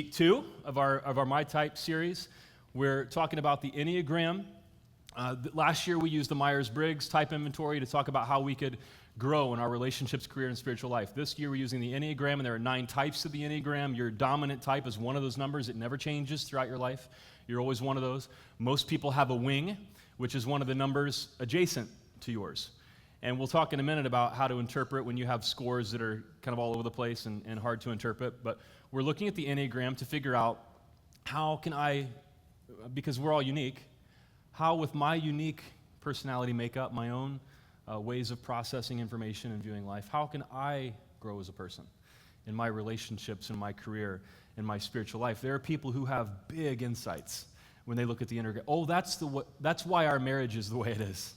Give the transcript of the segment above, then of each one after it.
week 2 of our My Type series. We're talking about the Enneagram. Last year we used the Myers-Briggs type inventory to talk about how we could grow in our relationships, career, and spiritual life. This year we're using the Enneagram, and there are 9 types of the Enneagram. Your dominant type is one of those numbers. It never changes throughout your life. You're always one of those. Most people have a wing, which is one of the numbers adjacent to yours. And we'll talk in a minute about how to interpret when you have scores that are kind of all over the place and hard to interpret. But we're looking at the Enneagram to figure out how can I, because we're all unique, how with my unique personality makeup, my own ways of processing information and viewing life, how can I grow as a person in my relationships, in my career, in my spiritual life? There are people who have big insights when they look at the Enneagram. Oh, that's why our marriage is the way it is.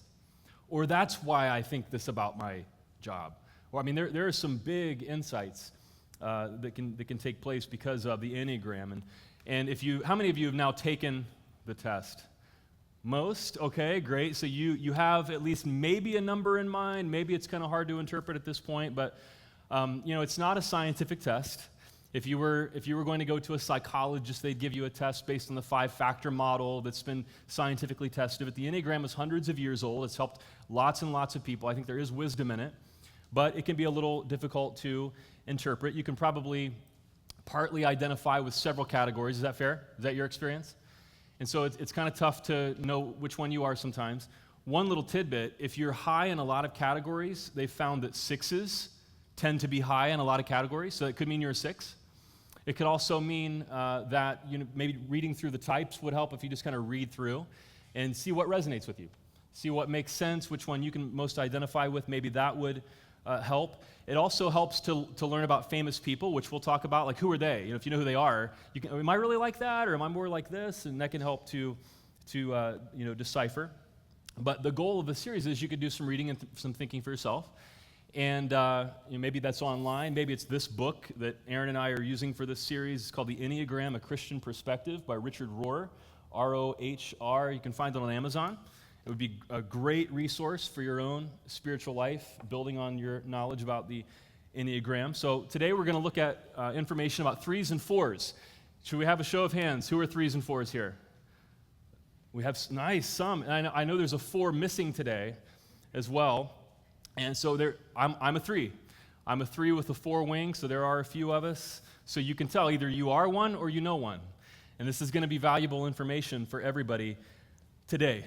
Or that's why I think this about my job. Or I mean, there are some big insights that can take place because of the Enneagram. And how many of you have now taken the test? Most? Okay, great. So you have at least maybe a number in mind. Maybe it's kind of hard to interpret at this point, but it's not a scientific test. If you were going to go to a psychologist, they'd give you a test based on the 5-factor model that's been scientifically tested. But the Enneagram is hundreds of years old. It's helped lots and lots of people. I think there is wisdom in it, but it can be a little difficult to interpret. You can probably partly identify with several categories. Is that fair? Is that your experience? And so it's kind of tough to know which one you are sometimes. One little tidbit, if you're high in a lot of categories, they've found that 6s tend to be high in a lot of categories, so it could mean you're a 6. It could also mean that maybe reading through the types would help if you just kind of read through and see what resonates with you. See what makes sense, which one you can most identify with. Maybe that would help. It also helps to learn about famous people, which we'll talk about, like who are they? If you know who they are, am I really like that, or am I more like this? And that can help to decipher. But the goal of the series is you could do some reading and some thinking for yourself. And maybe that's online. Maybe it's this book that Aaron and I are using for this series. It's called The Enneagram, A Christian Perspective by Richard Rohr, R-O-H-R. You can find it on Amazon. It would be a great resource for your own spiritual life, building on your knowledge about the Enneagram. So today we're going to look at information about 3s and 4s. Should we have a show of hands? Who are 3s and 4s here? We have some. And I know there's a 4 missing today as well. And so I'm a 3. I'm a 3 with a 4 wing, so there are a few of us. So you can tell either you are one or you know one. And this is going to be valuable information for everybody today.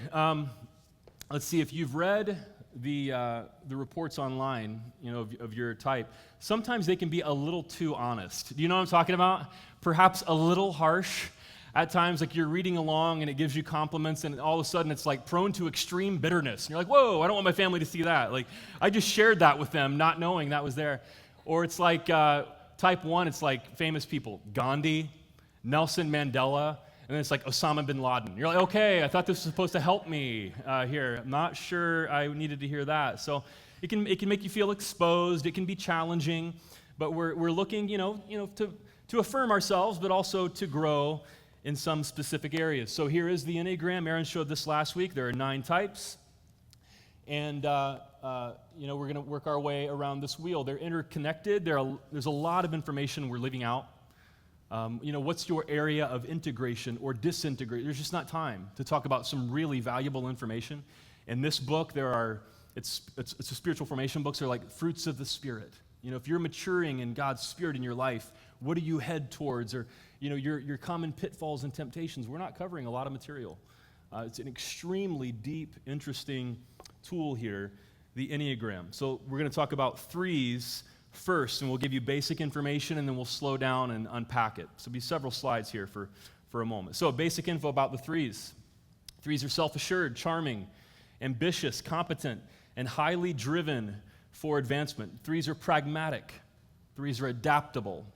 Let's see, if you've read the reports online, of your type, sometimes they can be a little too honest. Do you know what I'm talking about? Perhaps a little harsh. At times, like you're reading along and it gives you compliments, and all of a sudden it's like prone to extreme bitterness. And you're like, whoa, I don't want my family to see that. Like, I just shared that with them, not knowing that was there. Or it's like type 1, it's like famous people, Gandhi, Nelson Mandela, and then it's like Osama bin Laden. You're like, okay, I thought this was supposed to help me here. I'm not sure I needed to hear that. So it can make you feel exposed. It can be challenging, but we're looking, to affirm ourselves, but also to grow in some specific areas. So here is the Enneagram. Aaron showed this last week. There are 9 types. And, we're going to work our way around this wheel. They're interconnected. There's a lot of information we're leaving out. What's your area of integration or disintegration? There's just not time to talk about some really valuable information. In this book, it's a spiritual formation books. They're like fruits of the Spirit. If you're maturing in God's Spirit in your life, what do you head towards? Or, your common pitfalls and temptations. We're not covering a lot of material. It's an extremely deep, interesting tool here, the Enneagram. So we're going to talk about 3s first, and we'll give you basic information, and then we'll slow down and unpack it. So there'll be several slides here for a moment. So basic info about the 3s. 3s are self-assured, charming, ambitious, competent, and highly driven for advancement. 3s are pragmatic. 3s are adaptable.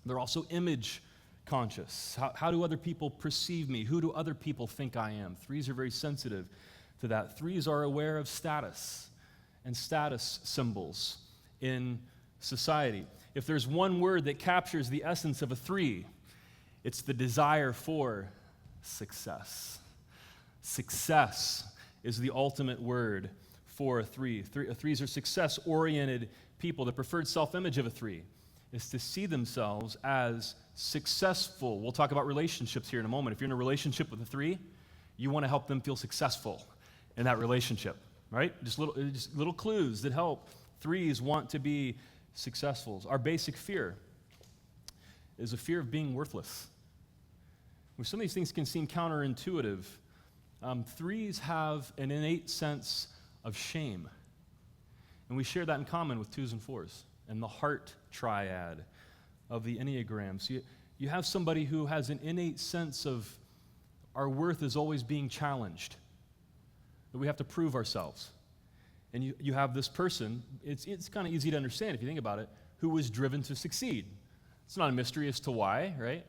They're also image conscious. How do other people perceive me? Who do other people think I am? 3s are very sensitive to that. 3s are aware of status and status symbols in society. If there's one word that captures the essence of a 3, it's the desire for success. Success is the ultimate word for a 3. 3s are success-oriented people. The preferred self-image of a 3 is to see themselves as successful. We'll talk about relationships here in a moment. If you're in a relationship with a 3, you want to help them feel successful in that relationship, right? Just little clues that help. 3s want to be successful. Our basic fear is a fear of being worthless. Some of these things can seem counterintuitive. 3s have an innate sense of shame. And we share that in common with 2s and 4s and the heart triad of the Enneagram. So you have somebody who has an innate sense of our worth is always being challenged, that we have to prove ourselves. And you have this person, it's kind of easy to understand if you think about it, who was driven to succeed. It's not a mystery as to why, right?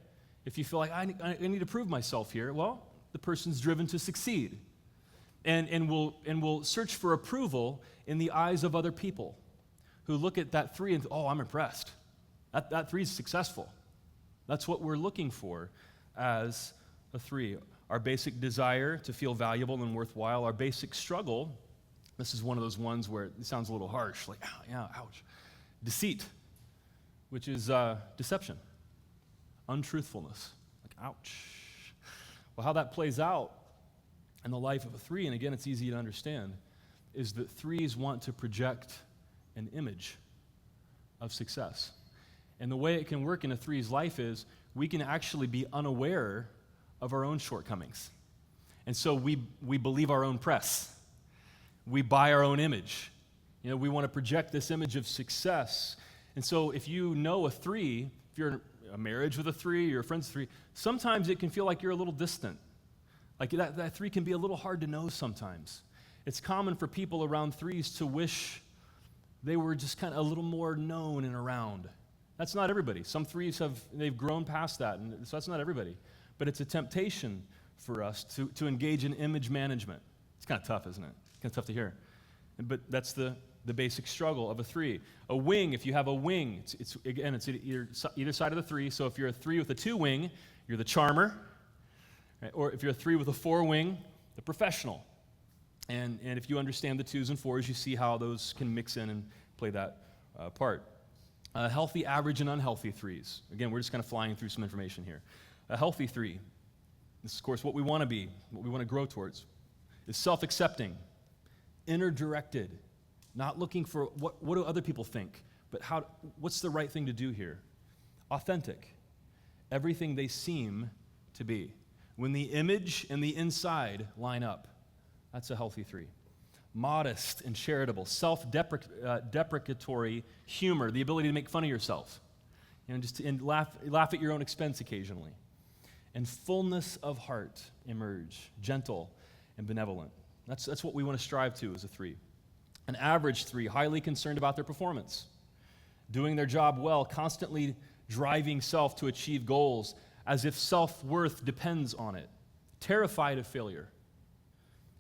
If you feel like, I need to prove myself here, well, the person's driven to succeed. And will search for approval in the eyes of other people who look at that 3 and, oh, I'm impressed. That 3 is successful. That's what we're looking for as a 3. Our basic desire to feel valuable and worthwhile, our basic struggle, this is one of those ones where it sounds a little harsh, like, oh, yeah, ouch. Deceit, which is deception, untruthfulness, like, ouch. Well, how that plays out in the life of a 3, and again, it's easy to understand, is that 3s want to project an image of success. And the way it can work in a 3's life is we can actually be unaware of our own shortcomings. And so we believe our own press. We buy our own image. We want to project this image of success. And so if you know a 3, if you're in a marriage with a 3, you're a friend with a 3, sometimes it can feel like you're a little distant. Like that 3 can be a little hard to know sometimes. It's common for people around 3s to wish they were just kind of a little more known and around. That's not everybody. Some 3s they've grown past that, and so that's not everybody. But it's a temptation for us to engage in image management. It's kind of tough, isn't it? It's kind of tough to hear. But that's the basic struggle of a 3. A wing, if you have a wing, it's either side of the 3. So if you're a 3 with a 2 wing, you're the charmer. Right? Or if you're a 3 with a 4 wing, the professional. And if you understand the 2s and 4s, you see how those can mix in and play that part. Healthy, average, and unhealthy 3s. Again, we're just kind of flying through some information here. A healthy 3, this is, of course, what we want to be, what we want to grow towards, is self-accepting, inner-directed, not looking for what do other people think, but what's the right thing to do here. Authentic, everything they seem to be. When the image and the inside line up, that's a healthy 3. Modest and charitable, self-deprecatory humor, the ability to make fun of yourself, and laugh at your own expense occasionally. And fullness of heart emerge, gentle and benevolent. That's what we want to strive to as a 3. An average 3, highly concerned about their performance, doing their job well, constantly driving self to achieve goals as if self-worth depends on it, terrified of failure,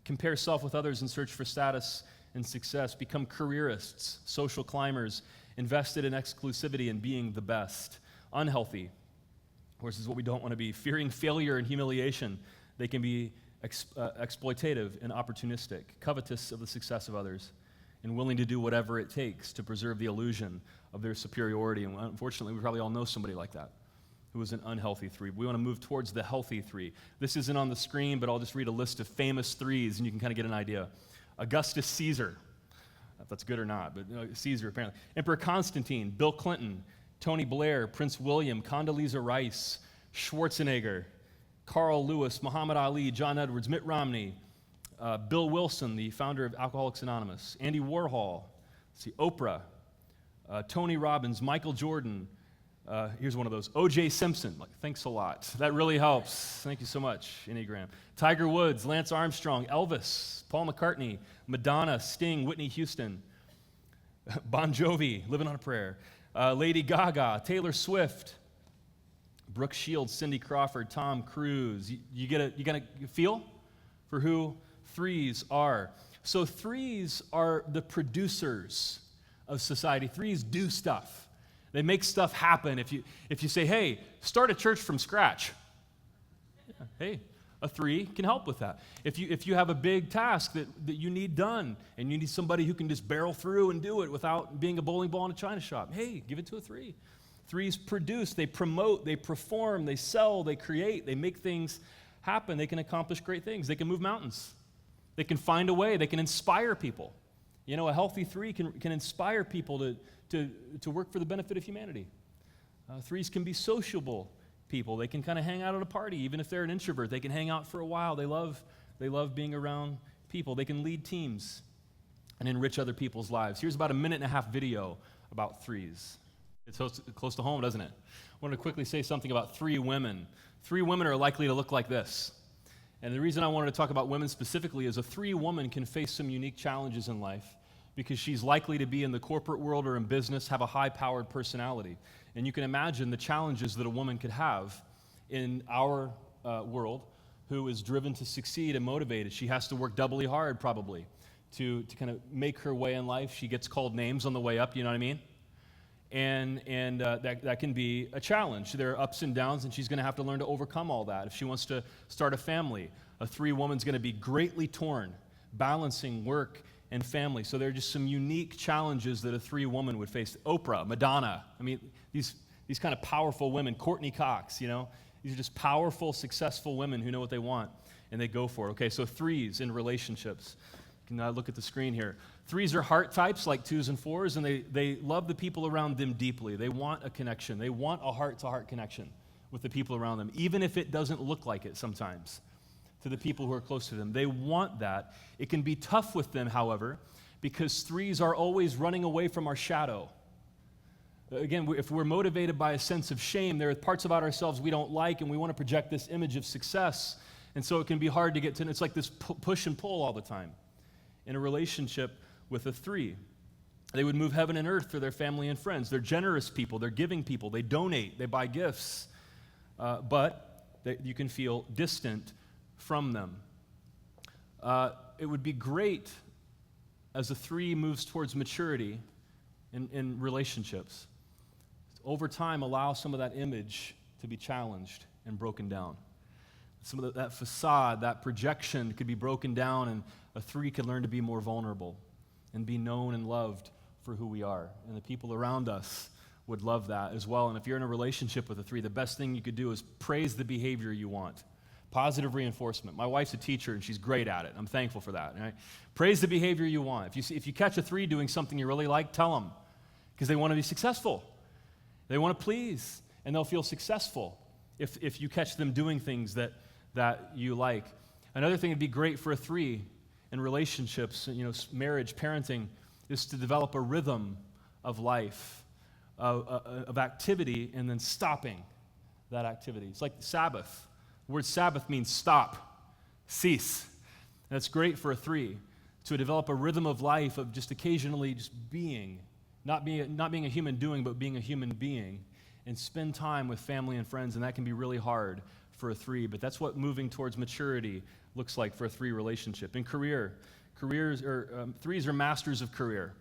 compare self with others in search for status and success, become careerists, social climbers, invested in exclusivity and being the best. Unhealthy, of course, is what we don't want to be. Fearing failure and humiliation, they can be exploitative and opportunistic, covetous of the success of others, and willing to do whatever it takes to preserve the illusion of their superiority. And unfortunately, we probably all know somebody like that who was an unhealthy 3. We want to move towards the healthy 3. This isn't on the screen, but I'll just read a list of famous 3s, and you can kind of get an idea. Augustus Caesar, if that's good or not, but Caesar apparently. Emperor Constantine, Bill Clinton, Tony Blair, Prince William, Condoleezza Rice, Schwarzenegger, Carl Lewis, Muhammad Ali, John Edwards, Mitt Romney, Bill Wilson, the founder of Alcoholics Anonymous, Andy Warhol, Oprah, Tony Robbins, Michael Jordan. Here's one of those. O.J. Simpson. Thanks a lot. That really helps. Thank you so much, Enneagram. Tiger Woods, Lance Armstrong, Elvis, Paul McCartney, Madonna, Sting, Whitney Houston, Bon Jovi, Living on a Prayer, Lady Gaga, Taylor Swift, Brooke Shields, Cindy Crawford, Tom Cruise. You get a feel for who 3s are. So 3s are the producers of society. 3s do stuff. They make stuff happen. If you say, hey, start a church from scratch, yeah, hey, a 3 can help with that. If you have a big task that you need done and you need somebody who can just barrel through and do it without being a bowling ball in a china shop, hey, give it to a 3. Threes produce, they promote, they perform, they sell, they create, they make things happen. They can accomplish great things. They can move mountains. They can find a way. They can inspire people. You know, a healthy three can inspire people to work for the benefit of humanity. Threes can be sociable people. They can kind of hang out at a party. Even if they're an introvert, they can hang out for a while. They love being around people. They can lead teams and enrich other people's lives. Here's about a 1.5-minute video about threes. It's close to home, doesn't it? I want to quickly say something about three women. Three women are likely to look like this. And the reason I wanted to talk about women specifically is a three woman can face some unique challenges in life because she's likely to be in the corporate world or in business, have a high-powered personality. And you can imagine the challenges that a woman could have in our world who is driven to succeed and motivated. She has to work doubly hard, probably, to kind of make her way in life. She gets called names on the way up, you know what I mean? And that can be a challenge. There are ups and downs, and she's going to have to learn to overcome all that. If she wants to start a family, a three woman's going to be greatly torn, balancing work and family. So there are just some unique challenges that a three woman would face. Oprah, Madonna, I mean, these kind of powerful women, Courtney Cox, you know, these are just powerful, successful women who know what they want, and they go for it. Okay, so threes in relationships. You can look at the screen here. Threes are heart types like twos and fours, and they love the people around them deeply. They want a connection. They want a heart-to-heart connection with the people around them, even if it doesn't look like it sometimes to the people who are close to them. They want that. It can be tough with them, however, because threes are always running away from our shadow. Again, if we're motivated by a sense of shame, there are parts about ourselves we don't like, and we want to project this image of success, and so it can be hard to get to. It's like this push and pull all the time. In a relationship with a three, they would move heaven and earth for their family and friends. They're generous people. They're giving people. They donate. They buy gifts. But you can feel distant from them. It would be great as a three moves towards maturity in relationships. Over time, allow some of that image to be challenged and broken down. Some of that facade, that projection could be broken down, and a three could learn to be more vulnerable and be known and loved for who we are. And the people around us would love that as well. And if you're in a relationship with a three, the best thing you could do is praise the behavior you want. Positive reinforcement. My wife's a teacher, and she's great at it. I'm thankful for that. Right? Praise the behavior you want. If you catch a three doing something you really like, tell them, because they want to be successful. They want to please, and they'll feel successful if you catch them doing things that you like. Another thing that'd be great for a three in relationships, marriage, parenting, is to develop a rhythm of life, of activity, and then stopping that activity. It's like Sabbath. The word Sabbath means stop, cease. And that's great for a three, to develop a rhythm of life of just occasionally just being, not being a human doing, but being a human being, and spend time with family and friends, and that can be really hard for a three, but that's what moving towards maturity looks like for a three relationship. In threes are masters of career.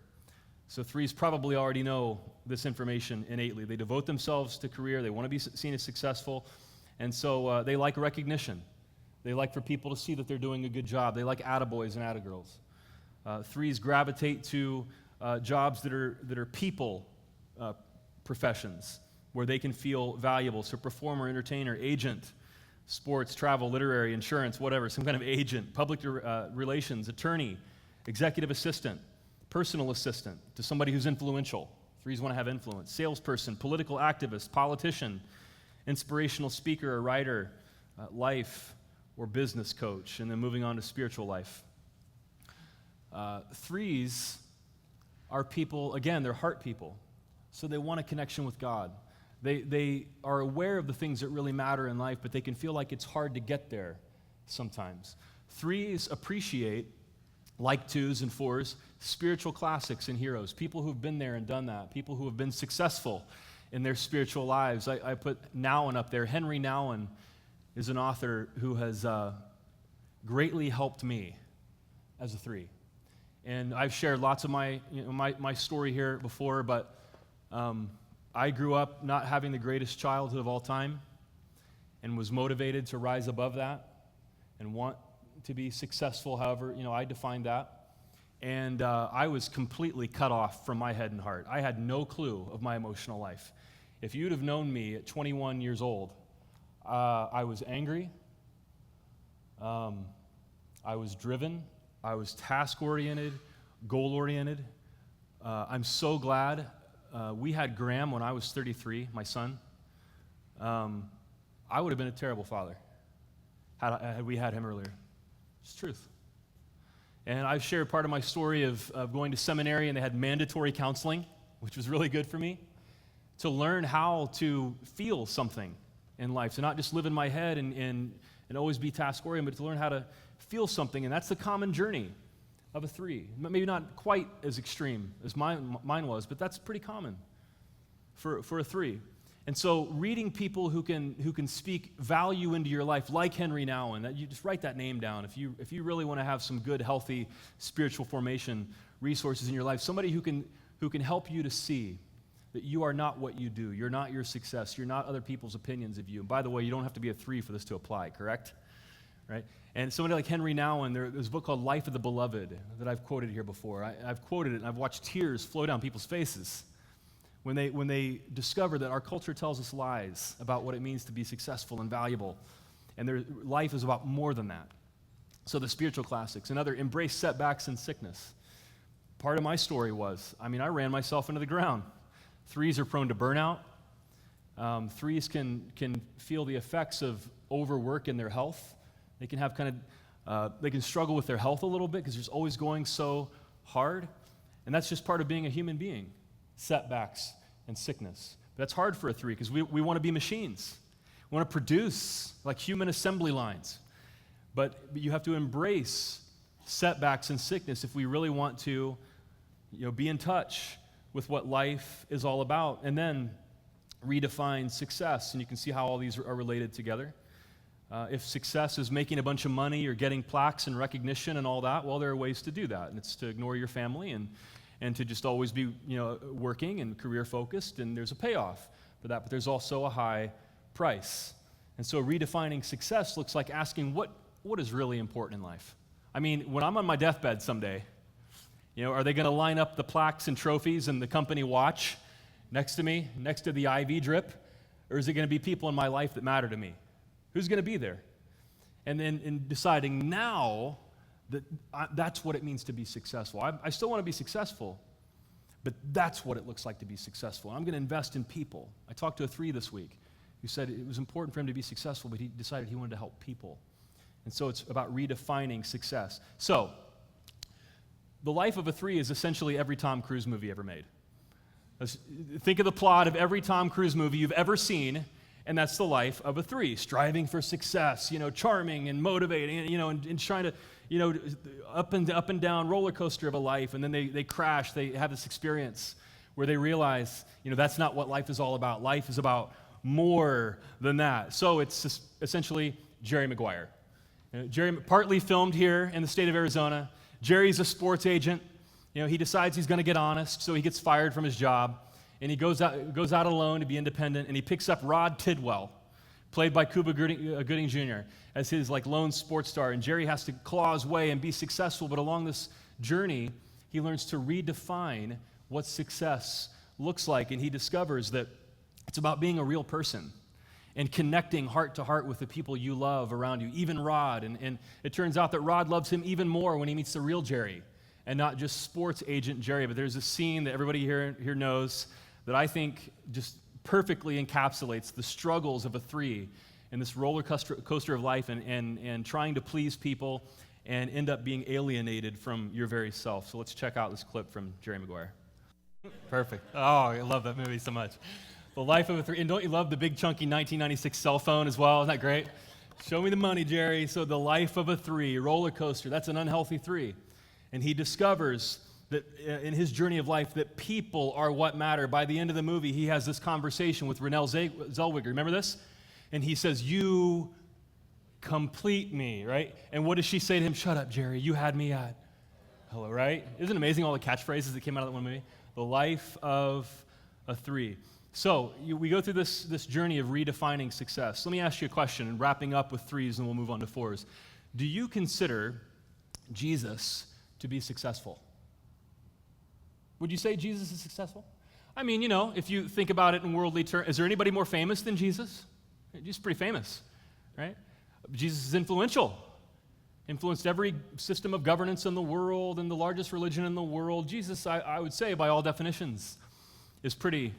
So threes probably already know this information innately. They devote themselves to career. They want to be seen as successful, and so they like recognition. They like for people to see that they're doing a good job. They like attaboys and attagirls. Threes gravitate to jobs that are people professions where they can feel valuable. So performer, entertainer, agent, sports, travel, literary, insurance, whatever, some kind of agent, public relations, attorney, executive assistant, personal assistant to somebody who's influential. Threes want to have influence. Salesperson, political activist, politician, inspirational speaker or writer, life or business coach, and then moving on to spiritual life. Threes are people, again, they're heart people, so they want a connection with God. They are aware of the things that really matter in life, but they can feel like it's hard to get there sometimes. Threes appreciate, like twos and fours, spiritual classics and heroes, people who've been there and done that, people who have been successful in their spiritual lives. I put Nouwen up there. Henry Nouwen is an author who has greatly helped me as a three. And I've shared lots of my story here before, but I grew up not having the greatest childhood of all time and was motivated to rise above that and want to be successful, however, I defined that. And I was completely cut off from my head and heart. I had no clue of my emotional life. If you'd have known me at 21 years old, I was angry, I was driven, I was task-oriented, goal-oriented. I'm so glad we had Graham when I was 33, my son. I would have been a terrible father had we had him earlier. It's the truth. And I've shared part of my story of going to seminary, and they had mandatory counseling, which was really good for me, to learn how to feel something in life, to not just live in my head and always be task-oriented, but to learn how to feel something. And that's the common journey of a 3. Maybe not quite as extreme as mine was, but that's pretty common for a 3. And so reading people who can speak value into your life, like Henry Nouwen, that you just write that name down if you really want to have some good, healthy spiritual formation resources in your life, somebody who can help you to see that you are not what you do. You're not your success. You're not other people's opinions of you. And by the way, you don't have to be a 3 for this to apply, correct? Right? And somebody like Henry Nouwen, there's a book called Life of the Beloved that I've quoted here before. I've quoted it, and I've watched tears flow down people's faces when they discover that our culture tells us lies about what it means to be successful and valuable. And their life is about more than that. So the spiritual classics. Another, embrace setbacks and sickness. Part of my story was, I ran myself into the ground. 3s are prone to burnout. 3s can feel the effects of overwork in their health. They can have they can struggle with their health a little bit because they're always going so hard. And that's just part of being a human being, setbacks and sickness. But that's hard for a 3 because we want to be machines. We want to produce like human assembly lines. But you have to embrace setbacks and sickness if we really want to be in touch with what life is all about. And then redefine success. And you can see how all these are related together. If success is making a bunch of money or getting plaques and recognition and all that, well, there are ways to do that. And it's to ignore your family and to just always be working and career-focused, and there's a payoff for that. But there's also a high price. And so redefining success looks like asking what is really important in life. When I'm on my deathbed someday, are they going to line up the plaques and trophies and the company watch next to me, next to the IV drip? Or is it going to be people in my life that matter to me? Who's going to be there? And then in deciding now that that's what it means to be successful. I still want to be successful, but that's what it looks like to be successful. I'm going to invest in people. I talked to a 3 this week who said it was important for him to be successful, but he decided he wanted to help people. And so it's about redefining success. So the life of a 3 is essentially every Tom Cruise movie ever made. Think of the plot of every Tom Cruise movie you've ever seen, and that's the life of a 3, striving for success, charming and motivating, and trying to, up and down roller coaster of a life, and then they crash. They have this experience where they realize, that's not what life is all about. Life is about more than that. So it's just essentially Jerry Maguire. Jerry, partly filmed here in the state of Arizona. Jerry's a sports agent. He decides he's going to get honest, so he gets fired from his job. And he goes out alone to be independent, and he picks up Rod Tidwell, played by Cuba Gooding Jr., as his lone sports star. And Jerry has to claw his way and be successful, but along this journey, he learns to redefine what success looks like, and he discovers that it's about being a real person and connecting heart to heart with the people you love around you, even Rod. And it turns out that Rod loves him even more when he meets the real Jerry and not just sports agent Jerry. But there's a scene that everybody here knows that I think just perfectly encapsulates the struggles of a 3 in this roller coaster of life and trying to please people and end up being alienated from your very self. So let's check out this clip from Jerry Maguire. Perfect. Oh, I love that movie so much. The life of a 3. And don't you love the big chunky 1996 cell phone as well? Isn't that great? Show me the money, Jerry. So the life of a 3, roller coaster, that's an unhealthy 3. And he discovers that in his journey of life, that people are what matter. By the end of the movie, he has this conversation with Renelle Zellweger. Remember this? And he says, "You complete me," right? And what does she say to him? "Shut up, Jerry. You had me at hello," right? Isn't it amazing all the catchphrases that came out of that one movie? The life of a 3. So we go through this journey of redefining success. Let me ask you a question, and wrapping up with 3s, and we'll move on to 4s. Do you consider Jesus to be successful? Would you say Jesus is successful? I mean, if you think about it in worldly terms, is there anybody more famous than Jesus? Jesus is pretty famous, right? Jesus is influential. Influenced every system of governance in the world and the largest religion in the world. Jesus, I would say, by all definitions, is pretty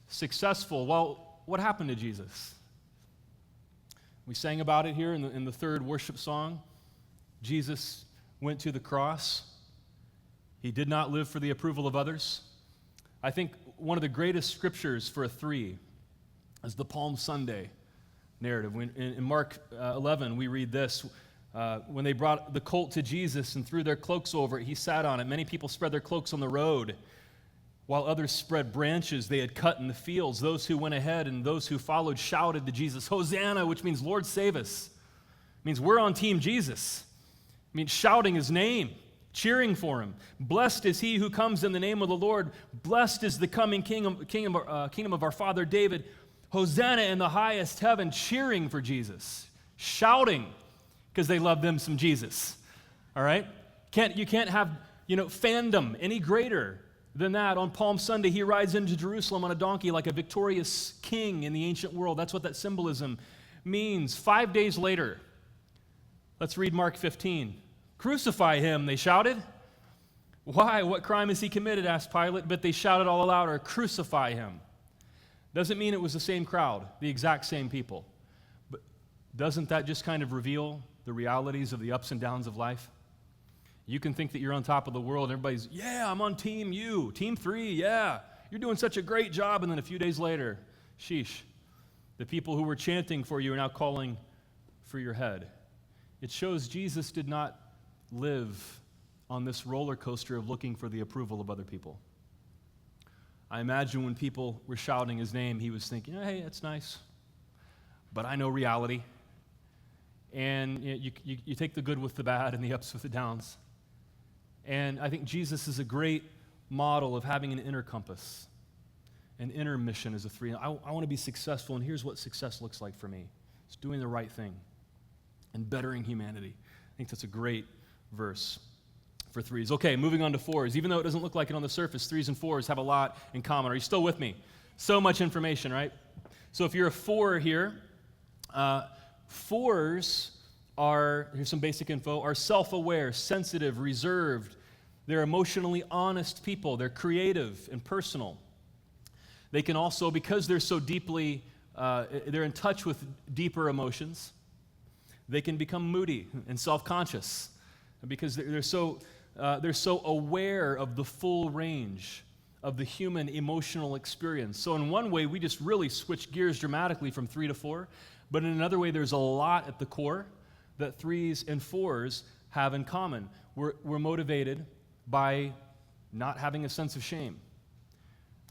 successful. Well, what happened to Jesus? We sang about it here in the third worship song. Jesus went to the cross. He did not live for the approval of others. I think one of the greatest scriptures for a 3 is the Palm Sunday narrative. In Mark 11, we read this. When they brought the colt to Jesus and threw their cloaks over it, he sat on it. Many people spread their cloaks on the road, while others spread branches they had cut in the fields. Those who went ahead and those who followed shouted to Jesus, Hosanna, which means Lord save us. It means we're on team Jesus. It means shouting his name, cheering for him. Blessed is he who comes in the name of the Lord. Blessed is the coming kingdom of our father David. Hosanna in the highest heaven, cheering for Jesus, shouting because they love them some Jesus. All right? You can't have, fandom any greater than that. On Palm Sunday, he rides into Jerusalem on a donkey like a victorious king in the ancient world. That's what that symbolism means. 5 days later, let's read Mark 15. Crucify him, they shouted. Why? What crime has he committed? Asked Pilate. But they shouted all louder, crucify him. Doesn't mean it was the same crowd, the exact same people. But doesn't that just kind of reveal the realities of the ups and downs of life? You can think that you're on top of the world, and everybody's, yeah, I'm on team you, team 3, yeah, you're doing such a great job, and then a few days later, sheesh, the people who were chanting for you are now calling for your head. It shows Jesus did not live on this roller coaster of looking for the approval of other people. I imagine when people were shouting his name, he was thinking, hey, that's nice, but I know reality. And you take the good with the bad and the ups with the downs. And I think Jesus is a great model of having an inner compass, an inner mission as a 3. I want to be successful, and here's what success looks like for me. It's doing the right thing and bettering humanity. I think that's a great verse for 3s. Okay, moving on to 4s. Even though it doesn't look like it on the surface, 3s and 4s have a lot in common. Are you still with me? So much information, right? So if you're a 4 here, 4s are, here's some basic info, are self-aware, sensitive, reserved. They're emotionally honest people. They're creative and personal. They can also, because they're so deeply, they're in touch with deeper emotions, they can become moody and self-conscious because they're so aware of the full range of the human emotional experience. So in one way, we just really switch gears dramatically from 3 to 4, but in another way, there's a lot at the core that 3s and 4s have in common. We're motivated by not having a sense of shame.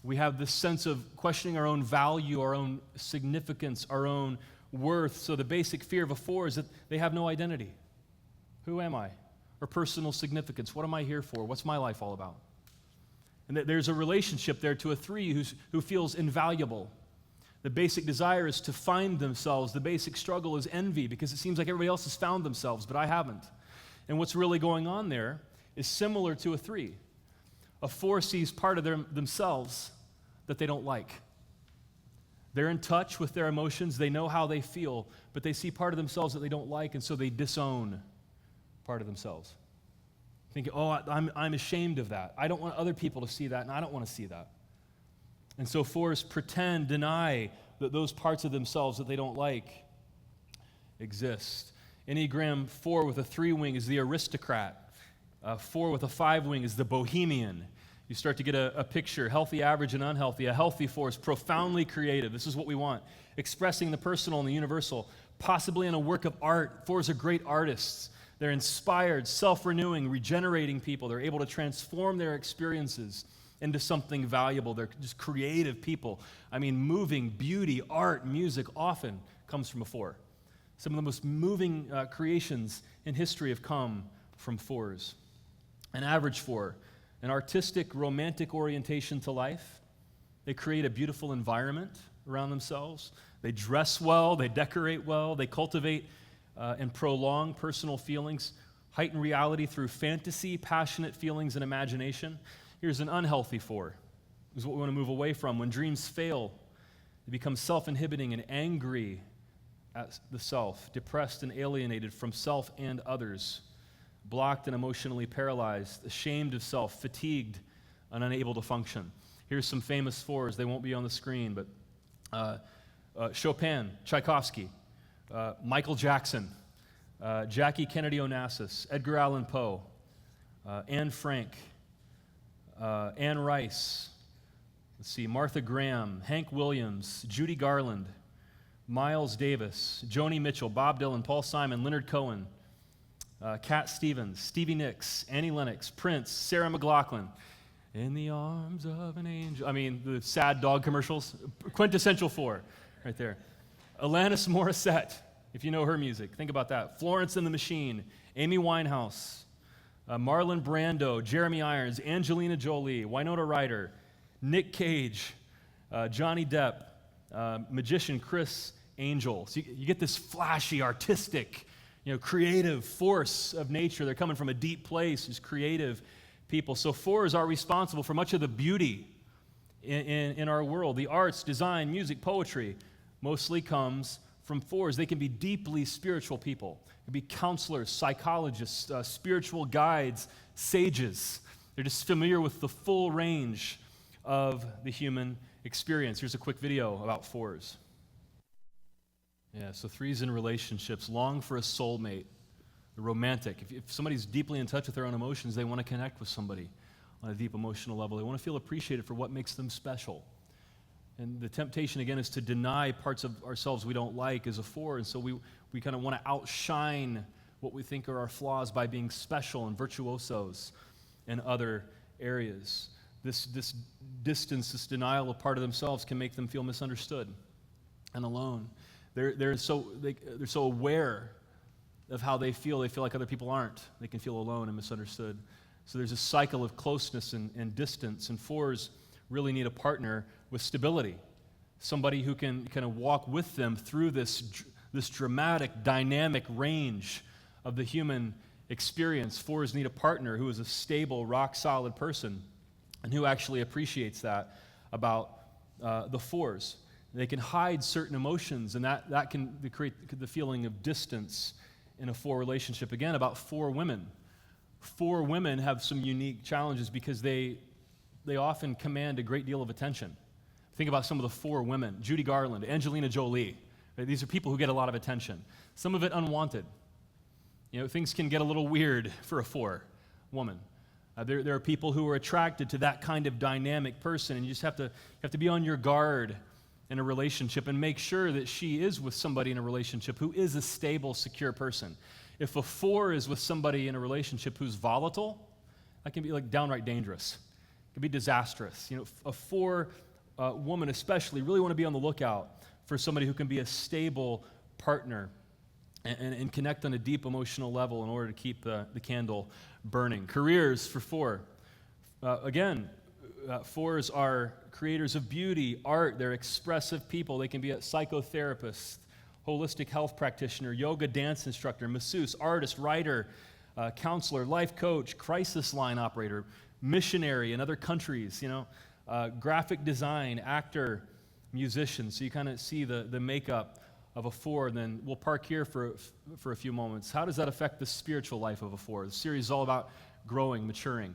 We have this sense of questioning our own value, our own significance, our own worth. So the basic fear of a 4 is that they have no identity. Who am I? Or personal significance. What am I here for? What's my life all about? And that there's a relationship there to a 3 who feels invaluable. The basic desire is to find themselves. The basic struggle is envy because it seems like everybody else has found themselves, but I haven't. And what's really going on there is similar to a 3. A 4 sees part of themselves that they don't like. They're in touch with their emotions. They know how they feel, but they see part of themselves that they don't like, and so they disown part of themselves. Thinking, I'm ashamed of that. I don't want other people to see that, and I don't want to see that. And so 4s pretend, deny that those parts of themselves that they don't like exist. Enneagram 4 with a 3 wing is the aristocrat. 4 with a 5 wing is the bohemian. You start to get a picture, healthy, average, and unhealthy. A healthy 4 is profoundly creative. This is what we want. Expressing the personal and the universal, possibly in a work of art. 4s are great artists. They're inspired, self-renewing, regenerating people. They're able to transform their experiences into something valuable. They're just creative people. I mean, moving, beauty, art, music often comes from a 4. Some of the most moving creations in history have come from 4s. An average 4, an artistic, romantic orientation to life. They create a beautiful environment around themselves. They dress well, they decorate well, they cultivate and prolong personal feelings, heighten reality through fantasy, passionate feelings, and imagination. Here's an unhealthy 4. is what we want to move away from. When dreams fail, they become self-inhibiting and angry at the self, depressed and alienated from self and others, blocked and emotionally paralyzed, ashamed of self, fatigued and unable to function. Here's some famous fours. They won't be on the screen, but Chopin, Tchaikovsky, Michael Jackson, Jackie Kennedy Onassis, Edgar Allan Poe, Anne Frank, Anne Rice, Martha Graham, Hank Williams, Judy Garland, Miles Davis, Joni Mitchell, Bob Dylan, Paul Simon, Leonard Cohen, Cat Stevens, Stevie Nicks, Annie Lennox, Prince, Sarah McLachlan, In the Arms of an Angel. I mean, the sad dog commercials, quintessential four right there. Alanis Morissette, if you know her music, think about that. Florence and the Machine, Amy Winehouse, Marlon Brando, Jeremy Irons, Angelina Jolie, Winona Ryder, Nick Cage, Johnny Depp, magician Chris Angel. So you get this flashy, artistic, creative force of nature. They're coming from a deep place, these creative people. So fours are responsible for much of the beauty in our world. The arts, design, music, poetry mostly comes from fours. They can be deeply spiritual people. They can be counselors, psychologists, spiritual guides, sages. They're just familiar with the full range of the human experience. Here's a quick video about fours. Yeah, so threes in relationships long for a soulmate, the romantic. If somebody's deeply in touch with their own emotions, they want to connect with somebody on a deep emotional level. They want to feel appreciated for what makes them special. And the temptation, again, is to deny parts of ourselves we don't like as a four, and so we kind of want to outshine what we think are our flaws by being special and virtuosos in other areas. This distance, this denial of part of themselves can make them feel misunderstood and alone. They're so aware of how they feel like other people aren't. They can feel alone and misunderstood. So there's a cycle of closeness and distance, and fours really need a partner with stability, somebody who can kind of walk with them through this dramatic, dynamic range of the human experience. Fours need a partner who is a stable, rock-solid person and who actually appreciates that about the fours. They can hide certain emotions, and that can create the feeling of distance in a four relationship. Again, about four women. Four women have some unique challenges because they often command a great deal of attention. Think about some of the four women: Judy Garland, Angelina Jolie. Right? These are people who get a lot of attention. Some of it unwanted. Things can get a little weird for a four woman. There are people who are attracted to that kind of dynamic person, and you just have to be on your guard in a relationship and make sure that she is with somebody in a relationship who is a stable, secure person. If a four is with somebody in a relationship who's volatile, that can be like downright dangerous. It can be disastrous. A four woman especially really want to be on the lookout for somebody who can be a stable partner and connect on a deep emotional level in order to keep the candle burning. Careers for four. Fours are creators of beauty, art. They're expressive people. They can be a psychotherapist, holistic health practitioner, yoga dance instructor, masseuse, artist, writer, counselor, life coach, crisis line operator, missionary in other countries, graphic design, actor, musician. So you kind of see the makeup of a four, and then we'll park here for a few moments. How does that affect the spiritual life of a four? The series is all about growing, maturing.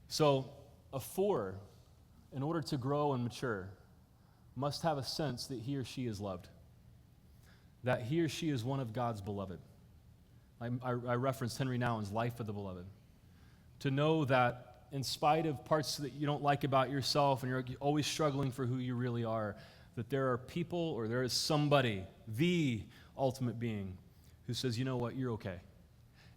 So a four, in order to grow and mature, must have a sense that he or she is loved, that he or she is one of God's beloved. I referenced Henry Nouwen's Life of the Beloved. To know that in spite of parts that you don't like about yourself and you're always struggling for who you really are, that there are people, or there is somebody, the ultimate being, who says, you know what, you're okay.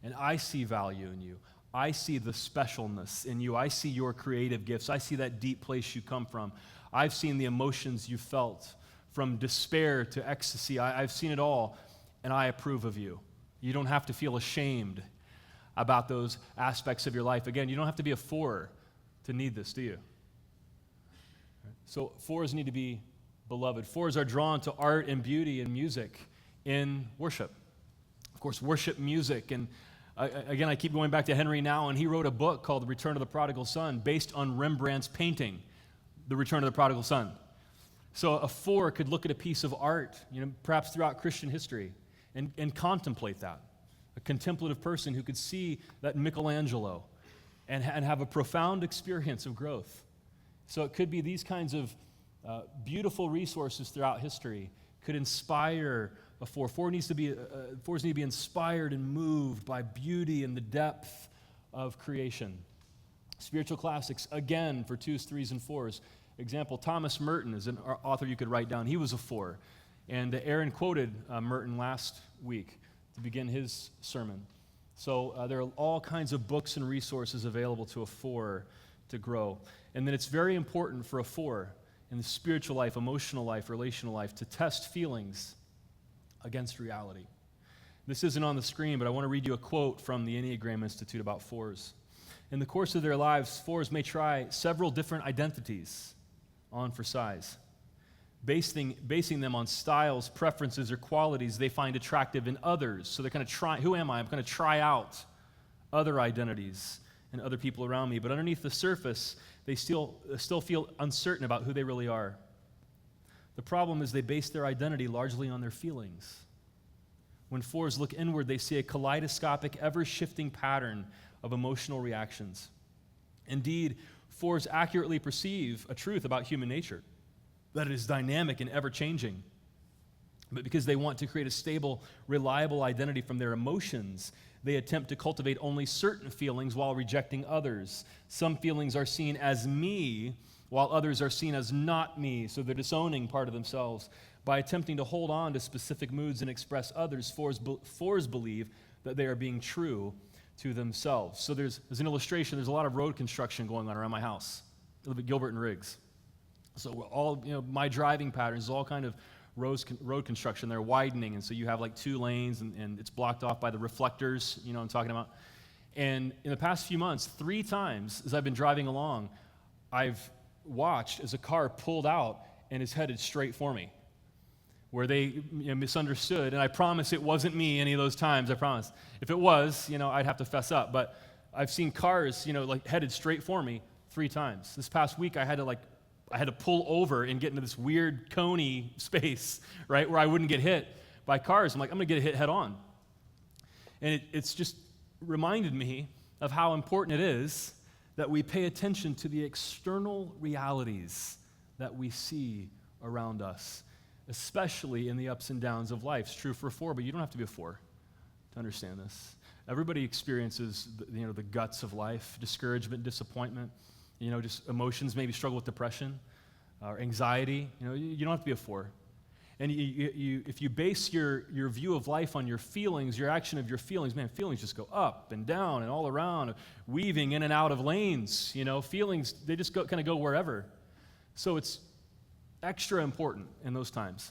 And I see value in you. I see the specialness in you. I see your creative gifts. I see that deep place you come from. I've seen the emotions you felt, from despair to ecstasy. I've seen it all, and I approve of you. You don't have to feel ashamed about those aspects of your life. Again, you don't have to be a four to need this, do you? So fours need to be beloved. Fours are drawn to art and beauty and music in worship. Of course, worship music and Again, I keep going back to Henry Now, and he wrote a book called The Return of the Prodigal Son based on Rembrandt's painting, The Return of the Prodigal Son. So a 4 could look at a piece of art, perhaps throughout Christian history, and contemplate that. A contemplative person who could see that Michelangelo and have a profound experience of growth. So it could be these kinds of beautiful resources throughout history could inspire a 4. 4s need to be inspired and moved by beauty and the depth of creation. Spiritual classics, again, for 2s, 3s, and 4s. Example, Thomas Merton is an author you could write down. He was a 4. And Aaron quoted Merton last week to begin his sermon. So there are all kinds of books and resources available to a 4 to grow. And then it's very important for a 4 in the spiritual life, emotional life, relational life, to test feelings against reality. This isn't on the screen, but I want to read you a quote from the Enneagram Institute about 4s. In the course of their lives, 4s may try several different identities on for size, basing them on styles, preferences, or qualities they find attractive in others. So they're going to try, who am I? I'm going to try out other identities and other people around me. But underneath the surface, they still feel uncertain about who they really are. The problem is they base their identity largely on their feelings. When 4s look inward, they see a kaleidoscopic, ever-shifting pattern of emotional reactions. Indeed, 4s accurately perceive a truth about human nature, that it is dynamic and ever-changing. But because they want to create a stable, reliable identity from their emotions, they attempt to cultivate only certain feelings while rejecting others. Some feelings are seen as me, while others are seen as not me, so they're disowning part of themselves. By attempting to hold on to specific moods and express others, 4s believe that they are being true to themselves. So there's an illustration. There's a lot of road construction going on around my house. I live at Gilbert and Riggs. So all my driving patterns is all kind of road construction. They're widening, and so you have like 2 lanes, and it's blocked off by the reflectors, what I'm talking about. And in the past few months, 3 times as I've been driving along, I've watched as a car pulled out and is headed straight for me, where they misunderstood. And I promise it wasn't me any of those times, I promise. If it was, I'd have to fess up. But I've seen cars, headed straight for me 3 times. This past week, I had to pull over and get into this weird coney space, right, where I wouldn't get hit by cars. I'm going to get hit head on. And it's just reminded me of how important it is that we pay attention to the external realities that we see around us, especially in the ups and downs of life. It's true for a 4, but you don't have to be a 4 to understand this. Everybody experiences the guts of life, discouragement, disappointment, just emotions, maybe struggle with depression or anxiety. You don't have to be a 4. And if you base your view of life on your feelings, your action of your feelings, feelings just go up and down and all around, weaving in and out of lanes. Feelings, they just kind of go wherever. So it's extra important in those times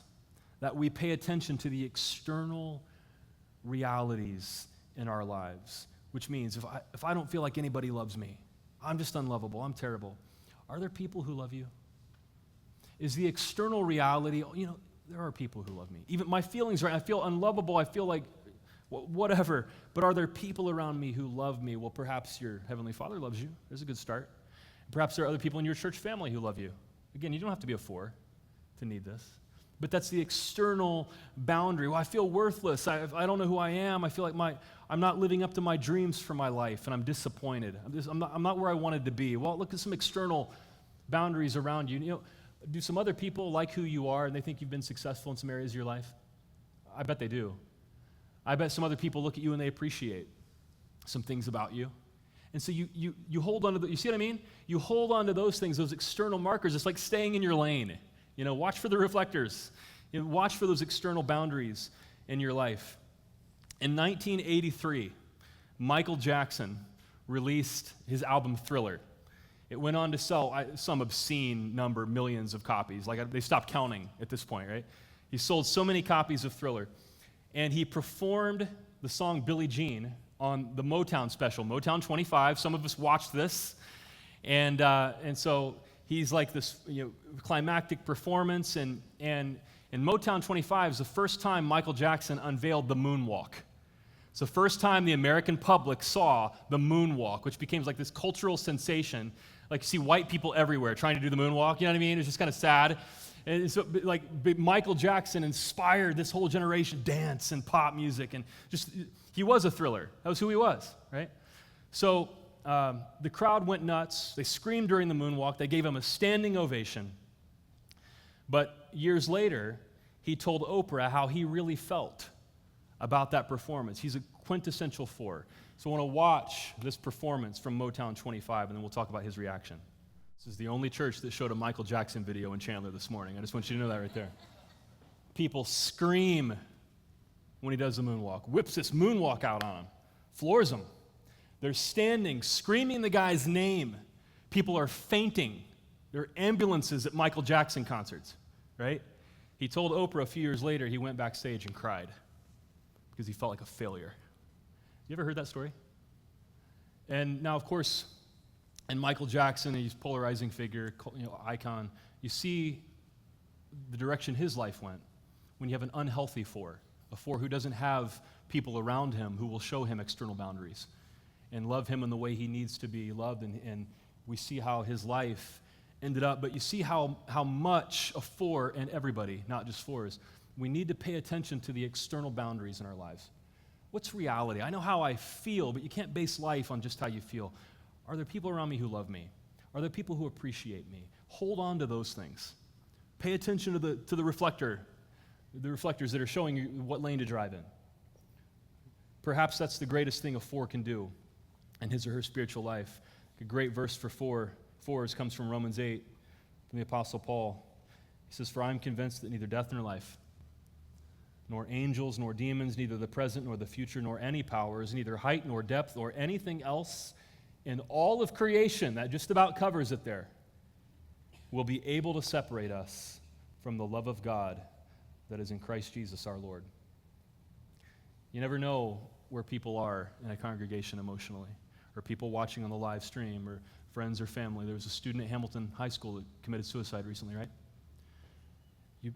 that we pay attention to the external realities in our lives, which means if I don't feel like anybody loves me, I'm just unlovable, I'm terrible. Are there people who love you? Is the external reality, there are people who love me. Even my feelings, right? I feel unlovable. I feel like whatever. But are there people around me who love me? Well, perhaps your Heavenly Father loves you. There's a good start. Perhaps there are other people in your church family who love you. Again, you don't have to be a 4 to need this. But that's the external boundary. Well, I feel worthless. I don't know who I am. I feel like I'm not living up to my dreams for my life, and I'm disappointed. I'm not where I wanted to be. Well, look at some external boundaries around you. Do some other people like who you are, and they think you've been successful in some areas of your life? I bet they do. I bet some other people look at you and they appreciate some things about you. And so you hold on to you see what I mean? You hold on to those things, those external markers. It's like staying in your lane. Watch for the reflectors. Watch for those external boundaries in your life. In 1983, Michael Jackson released his album Thriller. It went on to sell some obscene number, millions of copies. Like they stopped counting at this point, right? He sold so many copies of Thriller. And he performed the song Billie Jean on the Motown special, Motown 25. Some of us watched this. And so he's like this climactic performance. And Motown 25 is the first time Michael Jackson unveiled the moonwalk. It's the first time the American public saw the moonwalk, which became like this cultural sensation. Like you see white people everywhere trying to do the moonwalk, you know what I mean? It's just kind of sad. And so like Michael Jackson inspired this whole generation, dance and pop music, and just, he was a thriller. That was who he was, right? So the crowd went nuts. They screamed during the moonwalk. They gave him a standing ovation. But years later, he told Oprah how he really felt about that performance. He's a quintessential 4. So I want to watch this performance from Motown 25, and then we'll talk about his reaction. This is the only church that showed a Michael Jackson video in Chandler this morning. I just want you to know that right there. People scream when he does the moonwalk, whips this moonwalk out on him, floors him. They're standing, screaming the guy's name. People are fainting. There are ambulances at Michael Jackson concerts, right? He told Oprah a few years later he went backstage and cried because he felt like a failure. You ever heard that story? And now, of course, in Michael Jackson, he's a polarizing figure, icon. You see the direction his life went when you have an unhealthy 4, a 4 who doesn't have people around him who will show him external boundaries and love him in the way he needs to be loved. And we see how his life ended up. But you see how much a 4, and everybody, not just 4s, we need to pay attention to the external boundaries in our lives. What's reality? I know how I feel, but you can't base life on just how you feel. Are there people around me who love me? Are there people who appreciate me? Hold on to those things. Pay attention to the reflectors that are showing you what lane to drive in. Perhaps that's the greatest thing a 4 can do in his or her spiritual life. A great verse for 4s comes from Romans 8, from the Apostle Paul. He says, "For I am convinced that neither death nor life, nor angels, nor demons, neither the present nor the future, nor any powers, neither height nor depth, nor anything else in all of creation," that just about covers it there, "will be able to separate us from the love of God that is in Christ Jesus our Lord." You never know where people are in a congregation emotionally, or people watching on the live stream, or friends or family. There was a student at Hamilton High School that committed suicide recently, right?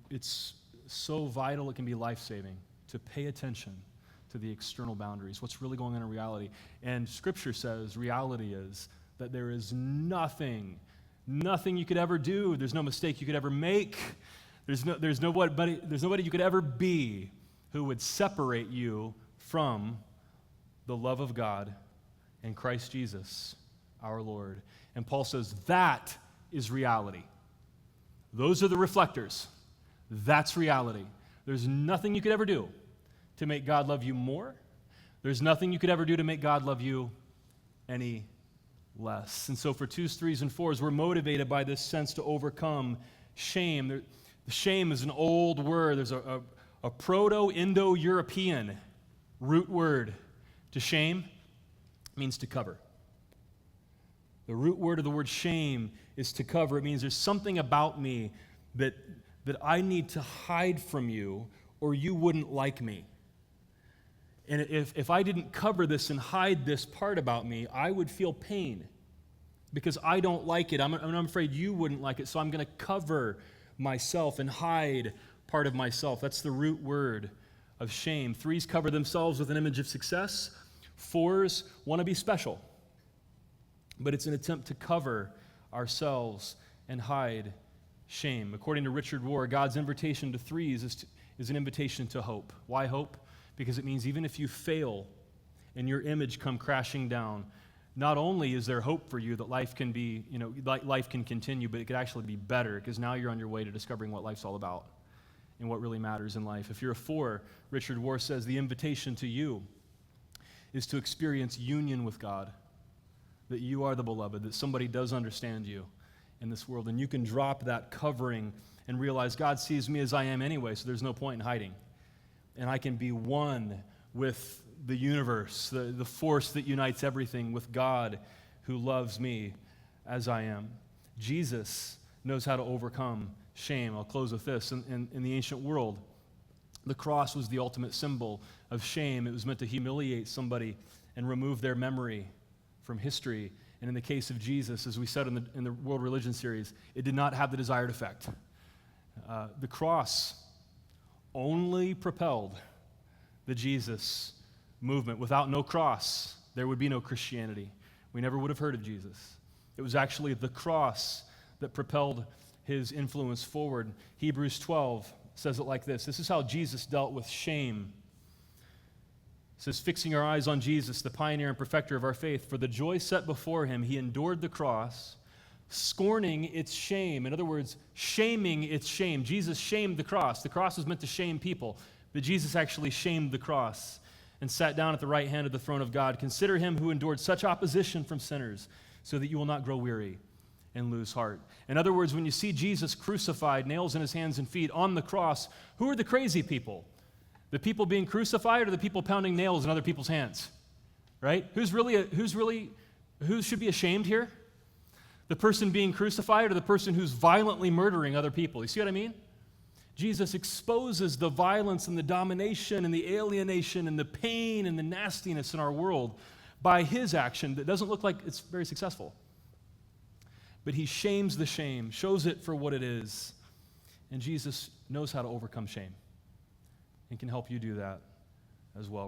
It's so vital, it can be life-saving to pay attention to the external boundaries, what's really going on in reality. And Scripture says reality is that there is nothing you could ever do. There's no mistake you could ever make. There's nobody you could ever be who would separate you from the love of God in Christ Jesus, our Lord. And Paul says that is reality. Those are the reflectors. That's reality. There's nothing you could ever do to make God love you more. There's nothing you could ever do to make God love you any less. And so for 2s, 3s, and 4s, we're motivated by this sense to overcome shame. Shame is an old word. There's a Proto-Indo-European root word to shame. It means to cover. The root word of the word shame is to cover. It means there's something about me that I need to hide from you, or you wouldn't like me. And if I didn't cover this and hide this part about me, I would feel pain because I don't like it. I'm afraid you wouldn't like it, so I'm going to cover myself and hide part of myself. That's the root word of shame. 3s cover themselves with an image of success. 4s want to be special. But it's an attempt to cover ourselves and hide shame. According to Richard Rohr, God's invitation to 3s is an invitation to hope. Why hope? Because it means even if you fail and your image come crashing down, not only is there hope for you that life can be, life can continue, but it could actually be better because now you're on your way to discovering what life's all about and what really matters in life. If you're a 4, Richard Rohr says the invitation to you is to experience union with God, that you are the beloved, that somebody does understand you in this world, and you can drop that covering and realize God sees me as I am anyway, so there's no point in hiding. And I can be one with the universe, the force that unites everything, with God who loves me as I am. Jesus knows how to overcome shame. I'll close with this. In the ancient world, the cross was the ultimate symbol of shame. It was meant to humiliate somebody and remove their memory from history. And in the case of Jesus, as we said in the World Religion series, it did not have the desired effect. The cross only propelled the Jesus movement. Without no cross, there would be no Christianity. We never would have heard of Jesus. It was actually the cross that propelled his influence forward. Hebrews 12 says it like this. This is how Jesus dealt with shame. It says, fixing our eyes on Jesus, the pioneer and perfecter of our faith, for the joy set before him, he endured the cross, scorning its shame. In other words, shaming its shame. Jesus shamed the cross. The cross was meant to shame people, but Jesus actually shamed the cross and sat down at the right hand of the throne of God. Consider him who endured such opposition from sinners, so that you will not grow weary and lose heart. In other words, when you see Jesus crucified, nails in his hands and feet on the cross, who are the crazy people? The people being crucified or the people pounding nails in other people's hands? Right? Who should be ashamed here? The person being crucified or the person who's violently murdering other people? You see what I mean? Jesus exposes the violence and the domination and the alienation and the pain and the nastiness in our world by his action that doesn't look like it's very successful. But he shames the shame, shows it for what it is. And Jesus knows how to overcome shame and can help you do that as well.